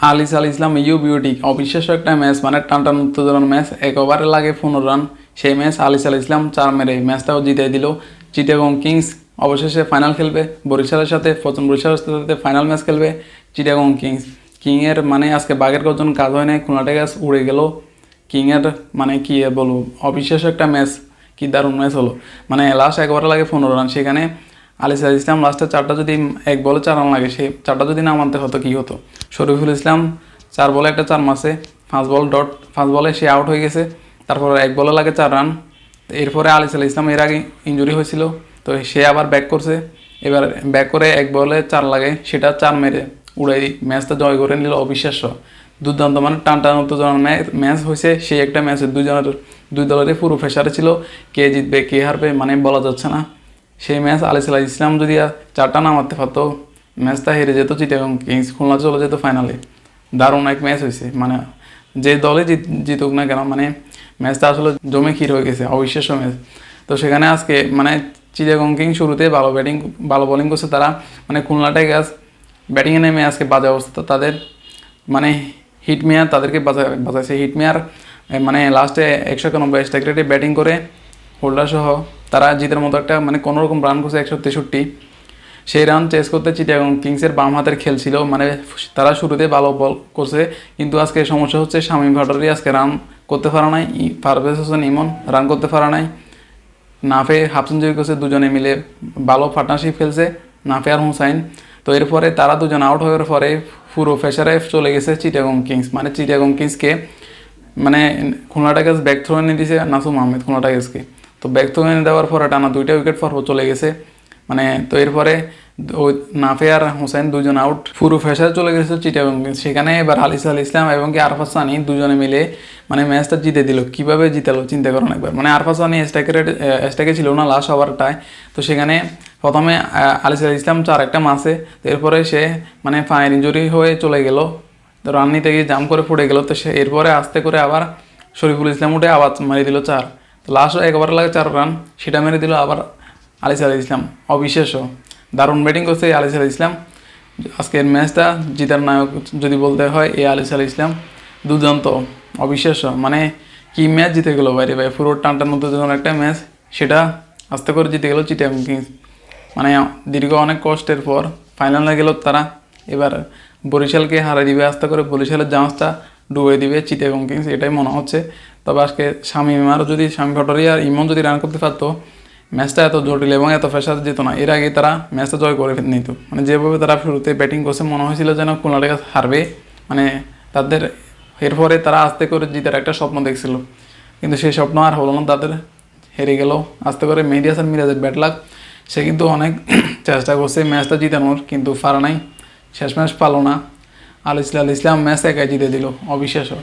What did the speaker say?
Ali's Al Islam you beauty অবিশ্বাস্য একটা match, মানে টানটান উত্তেজনার ম্যাচ। 1 ওভারে লাগে 15 রান। সেই ম্যাচ আলিস আল ইসলাম 4 মেরে ম্যাচটাও জিতিয়ে দিল। চিটাগং কিংস অবশেষে ফাইনাল খেলবে বরিশালের সাথে, প্রথম বরিশালের সাথে ফাইনাল ম্যাচ খেলবে চিটাগং কিংয়ের মানে আজকে বাঘের গর্জন কাজ হয় নাই, খুলনা টাইগার্স উড়ে গেল। কিংয়ের মানে কি বলবো, অবিশ্বাস্য একটা ম্যাচ, কি দারুণ ম্যাচ হলো। মানে লাস্ট 1 ওভারে লাগে 15 রান, সেখানে আলিস আল ইসলাম লাস্টে 4টা যদি 1 বলে 4 রান লাগে, সে 4টা যদি না মানতে হতো কী হতো। শরীফুল ইসলাম 4 বলে একটা 4 মারছে, 5 বলে সে আউট হয়ে গেছে। তারপর 1 বলে লাগে 4 রান। এরপরে আলিস আল ইসলাম এর আগে ইঞ্জুরি হয়েছিল, তো সে আবার ব্যাক করছে। এবার ব্যাক করে 1 বলে 4 লাগে, সেটা 4 মেরে উড়াই ম্যাচটা জয় করে নিল। অবিশ্বাস্য দুর্দান্ত, মানে টান উত্তেজনার ম্যাচ হয়েছে। সেই একটা ম্যাচে দুই দলেরই পুরো প্রেসারে ছিল, কে জিতবে কে হারবে মানে বলা যাচ্ছে না। সেই ম্যাচ আলিস আল ইসলাম যদি 4টা না মারতে পারতো, ম্যাচটা হেরে যেত চিটাগং কিংস, খুলনা চলে যেত ফাইনালে। দারুণ এক ম্যাচ হয়েছে, মানে যে দলে জিতুক না কেন, মানে ম্যাচটা আসলে জমে ক্ষীর হয়ে গেছে, অবিশ্বাস্য ম্যাচ। তো সেখানে আজকে মানে চিটাগং কিংস শুরুতে ভালো বোলিং করছে তারা, মানে খুলনা টাইগার্স ব্যাটিংয়ে নেমে আজকে বাজে অবস্থা তাদের। মানে হিটমেয়ার তাদেরকে বাঁচাইছে। হিটমেয়ার মানে লাস্টে 191 স্ট্রাইক রেটে ব্যাটিং করে হোল্ডার সহ তারা জিতের মতো একটা মানে কোনোরকম রান করছে 163। সেই রান চেস করতে চিটাগং কিংসের বাম হাতের খেল ছিল, মানে তারা শুরুতে ভালো বল করছে, কিন্তু আজকে সমস্যা হচ্ছে শামীম ভাটোয়ারি আজকে রান করতে পারা নাই, পারভেজ হোসেন ইমন রান করতে পারা নাই। নাফে হাফ সেঞ্চুরি করছে, দুজনে মিলে ভালো পার্টনারশিপ খেলছে নাফে আর হুসাইন। তো এরপরে তারা দুজন আউট হওয়ার পরে পুরো প্রেসারে চলে গেছে চিটাগং কিংস, মানে চিটাগং কিংসকে মানে খুলনা টাইগার্স ব্যাক থ্রো এনে দিয়েছে নাসুম আহমেদ খুলনা টাইগার্সকে। তো ব্যাক থ্রো এনে দেওয়ার পরে টানা 2টা উইকেট পর চলে গেছে, মানে তো এরপরে ওই নাফে আর হোসেন দুজন আউট, পুরো প্রেসারে চলে গেছে চিটাগং কিংস। সেখানে এবার আলিস আল ইসলাম এবং কি আরফাত সানি দুজনে মিলে মানে ম্যাচটা জিতে দিল। কীভাবে জিতালো চিন্তা করেন একবার, মানে আরফাত সানি স্ট্রাইকে ছিল না লাস্ট ওভারটায়। তো সেখানে প্রথমে আলিস আল ইসলাম 4 একটা মাসে, তো এরপরে সে মানে ফায়ার ইঞ্জুরি হয়ে চলে গেল, তো রান নিতে গিয়ে জাম করে পড়ে গেল। তো সে এরপরে আস্তে করে আবার শরীফুল ইসলাম উঠে আবার মেরে দিল 4। তো লাস্ট 1 ওভারে লাগে 4 রান, সেটা মেরে দিল আবার আলিস আল ইসলাম। অবিশ্বাস্য দারুণ ব্যাটিং করছে আলিস আল ইসলাম। আজকের ম্যাচটা জিতার নায়ক যদি বলতে হয় এই আলিস আল ইসলাম, দুর্দান্ত অবিশ্বাস্য, মানে কি ম্যাচ জিতে গেলো বাইরে ভাই, পুরো টানটার মধ্যে যখন একটা ম্যাচ সেটা আস্তে করে জিতে গেল চিটাগং কিংস। মানে দীর্ঘ অনেক কষ্টের পর ফাইনালে গেল তারা। এবার বরিশালকে হারিয়ে দিবে আস্তে করে, বরিশালের জাহাজটা ডুবে দিবে চিটাগং কিংস, এটাই মনে হচ্ছে। তবে আজকে শামীম ভাটোয়ারি আর ইমন যদি রান করতে পারতো, ম্যাচটা এত জটিল এবং এত প্রেসার যেত না। এর আগে তারা ম্যাচটা জয় করে নিত, মানে যেভাবে তারা শুরুতে ব্যাটিং করছে মনে হয়েছিল যেন খুলনা টাইগার্স হারবে, মানে তাদের এরপরে তারা আস্তে করে জিতার একটা স্বপ্ন দেখছিল, কিন্তু সেই স্বপ্ন আর হলো না তাদের, হেরে গেল আস্তে করে। মেহেদী হাসান মিরাজের ব্যাট লাক, সে কিন্তু অনেক চেষ্টা করছে ম্যাচটা জিতানোর, কিন্তু পারা নাই, শেষ ম্যাচ পালো না। আলিস আল ইসলাম ম্যাচ একাই জিতে দিল, অবিশ্বাস্য।